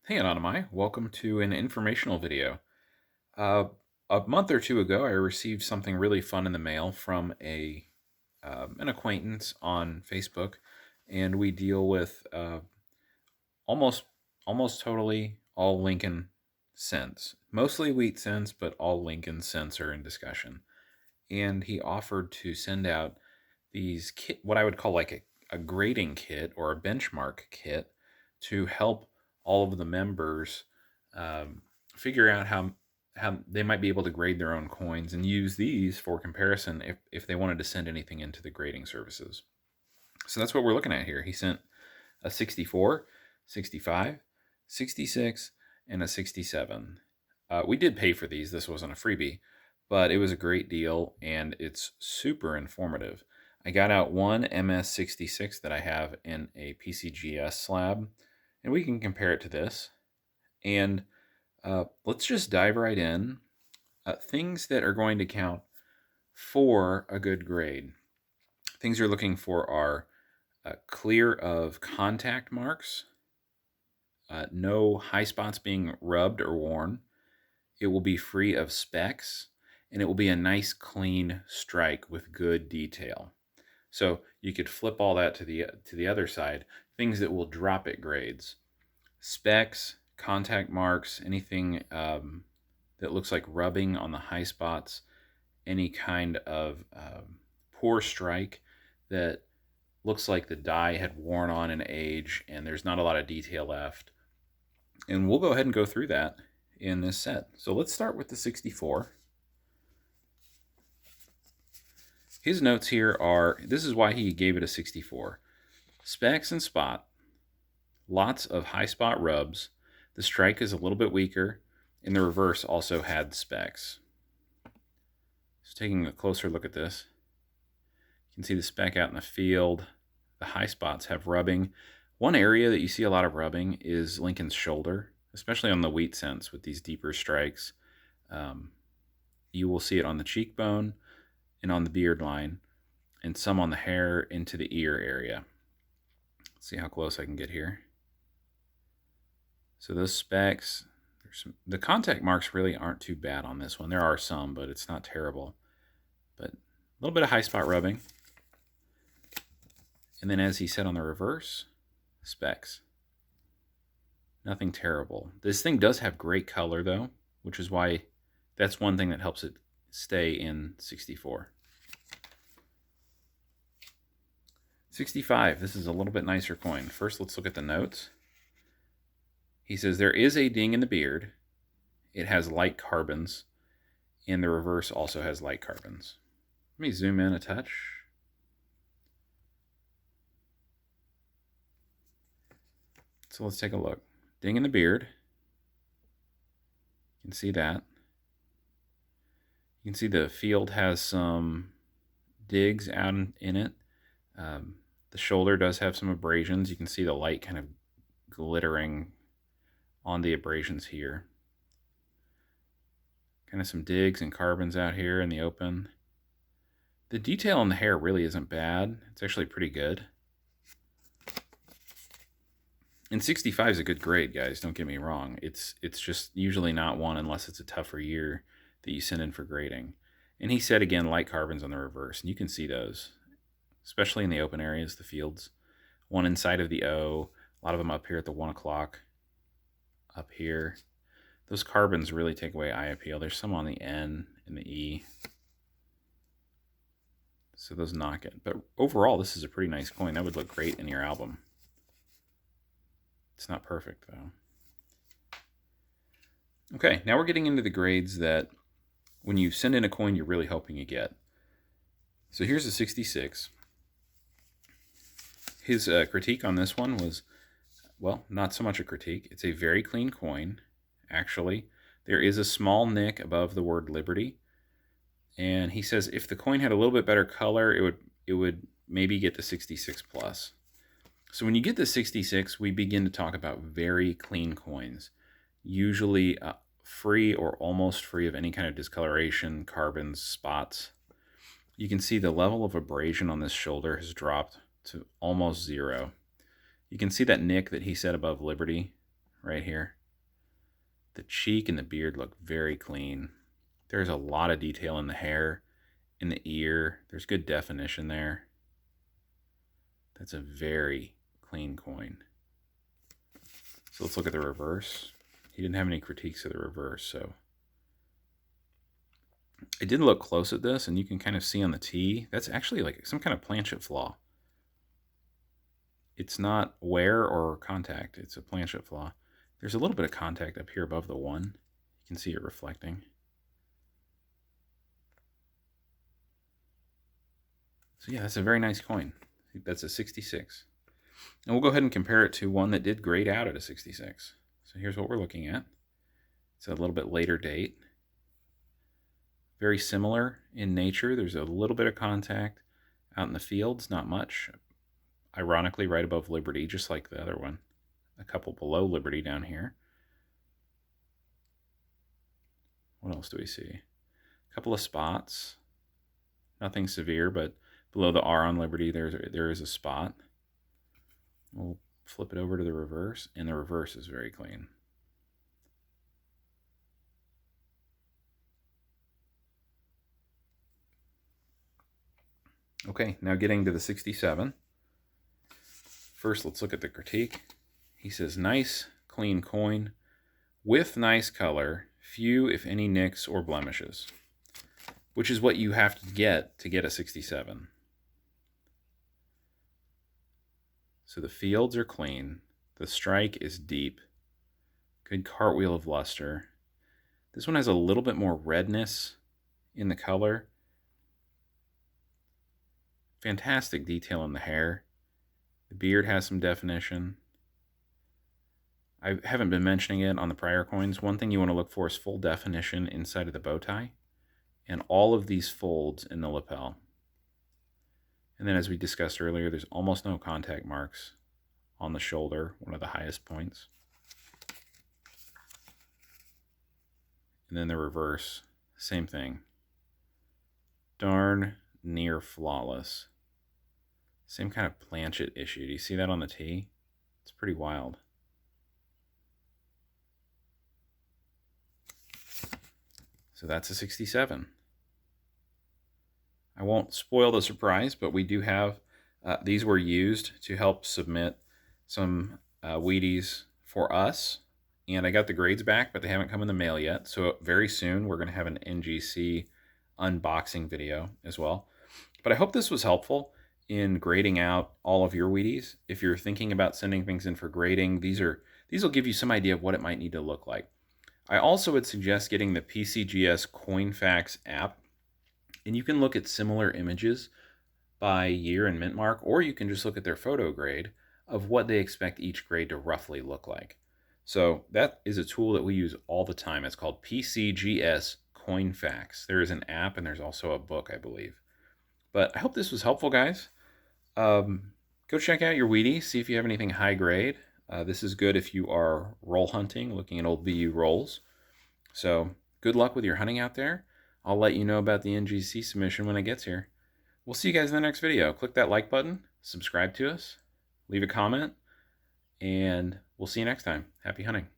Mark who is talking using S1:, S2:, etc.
S1: Hey Anonymai, welcome to an informational video. Uh, a month or two ago, I received something really fun in the mail from an acquaintance on Facebook, and we deal with almost almost totally all Lincoln cents, mostly wheat cents, but all Lincoln cents are in discussion. And he offered to send out these kit, what I would call like a grading kit or a benchmark kit to help all of the members um, figure out how they might be able to grade their own coins and use these for comparison if they wanted to send anything into the grading services. So that's what we're looking at here. He sent a 64, 65, 66, and a 67. We did pay for these. This wasn't a freebie, but it was a great deal and it's super informative. I got out one MS66 that I have in a PCGS slab, and we can compare it to this. And let's just dive right in. Things that are going to count for a good grade. Things you're looking for are clear of contact marks, no high spots being rubbed or worn. It will be free of specks, and it will be a nice clean strike with good detail. So you could flip all that to the other side. Things that will drop it grades: specks, contact marks, anything that looks like rubbing on the high spots, any kind of poor strike that looks like the die had worn on in age and there's not a lot of detail left. And we'll go ahead and go through that in this set. So let's start with the 64. His notes here are, this is why he gave it a 64. Specks and spot, lots of high spot rubs. The strike is a little bit weaker, and the reverse also had specks. Just taking a closer look at this, you can see the speck out in the field. The high spots have rubbing. One area that you see a lot of rubbing is Lincoln's shoulder, especially on the wheat cents with these deeper strikes. You will see it on the cheekbone and on the beard line, and some on the hair into the ear area. Let's see how close I can get here. So those specks, the contact marks really aren't too bad on this one. There are some, but it's not terrible. But a little bit of high spot rubbing. And then as he said on the reverse, specks. Nothing terrible. This thing does have great color though, which is why that's one thing that helps it stay in 64. 65, this is a little bit nicer coin. First, let's look at the notes. He says there is a ding in the beard. It has light carbons, and the reverse also has light carbons. Let me zoom in a touch. So let's take a look. Ding in the beard. You can see that. You can see the field has some digs out in it. The shoulder does have some abrasions. You can see the light kind of glittering on the abrasions here. Kind of some digs and carbons out here in the open. The detail on the hair really isn't bad. It's actually pretty good. And 65 is a good grade, guys. Don't get me wrong. It's just usually not one unless it's a tougher year that you send in for grading. And he said again, light carbons on the reverse, and you can see those, especially in the open areas, the fields. One inside of the O, a lot of them up here at the 1 o'clock, up here. Those carbons really take away eye appeal. There's some on the N and the E. So those knock it. But overall, this is a pretty nice coin. That would look great in your album. It's not perfect, though. Okay, now we're getting into the grades that when you send in a coin, you're really hoping you get. So here's a 66. His critique on this one was, well, not so much a critique. It's a very clean coin, actually. There is a small nick above the word Liberty. And he says if the coin had a little bit better color, it would maybe get the 66 plus. So when you get the 66, we begin to talk about very clean coins, usually free or almost free of any kind of discoloration, carbons, spots. You can see the level of abrasion on this shoulder has dropped to almost zero. You can see that nick that he said above Liberty right here. The cheek and the beard look very clean. There's a lot of detail in the hair, in the ear. There's good definition there. That's a very clean coin. So let's look at the reverse. He didn't have any critiques of the reverse, so I did look close at this, and you can kind of see on the T, that's actually like some kind of planchet flaw. It's not wear or contact, it's a planchet flaw. There's a little bit of contact up here above the 1. You can see it reflecting. So yeah, that's a very nice coin. That's a 66. And we'll go ahead and compare it to one that did grade out at a 66. So here's what we're looking at. It's a little bit later date. Very similar in nature. There's a little bit of contact out in the fields, not much. Ironically, right above Liberty, just like the other one. A couple below Liberty down here. What else do we see? A couple of spots. Nothing severe, but below the R on Liberty, there is a spot. We'll flip it over to the reverse, and the reverse is very clean. Okay, now getting to the 67. First, let's look at the critique. He says, nice, clean coin, with nice color, few, if any, nicks or blemishes, which is what you have to get a 67. So the fields are clean. The strike is deep. Good cartwheel of luster. This one has a little bit more redness in the color. Fantastic detail in the hair. The beard has some definition. I haven't been mentioning it on the prior coins. One thing you want to look for is full definition inside of the bow tie and all of these folds in the lapel. And then as we discussed earlier, there's almost no contact marks on the shoulder, one of the highest points. And then the reverse, same thing. Darn near flawless. Same kind of planchet issue. Do you see that on the T? It's pretty wild. So that's a 67. I won't spoil the surprise, but we do have, these were used to help submit some Wheaties for us. And I got the grades back, but they haven't come in the mail yet. So very soon we're going to have an NGC unboxing video as well. But I hope this was helpful in grading out all of your Wheaties. If you're thinking about sending things in for grading, these will give you some idea of what it might need to look like. I also would suggest getting the PCGS CoinFacts app, and you can look at similar images by year and mint mark, or you can just look at their photo grade of what they expect each grade to roughly look like. So that is a tool that we use all the time. It's called PCGS CoinFacts. There is an app and there's also a book, I believe. But I hope this was helpful, guys. Go check out your Wheaties, see if you have anything high grade. This is good if you are roll hunting, looking at old BU rolls. So good luck with your hunting out there. I'll let you know about the NGC submission when it gets here. We'll see you guys in the next video. Click that like button, subscribe to us, leave a comment, and we'll see you next time. Happy hunting.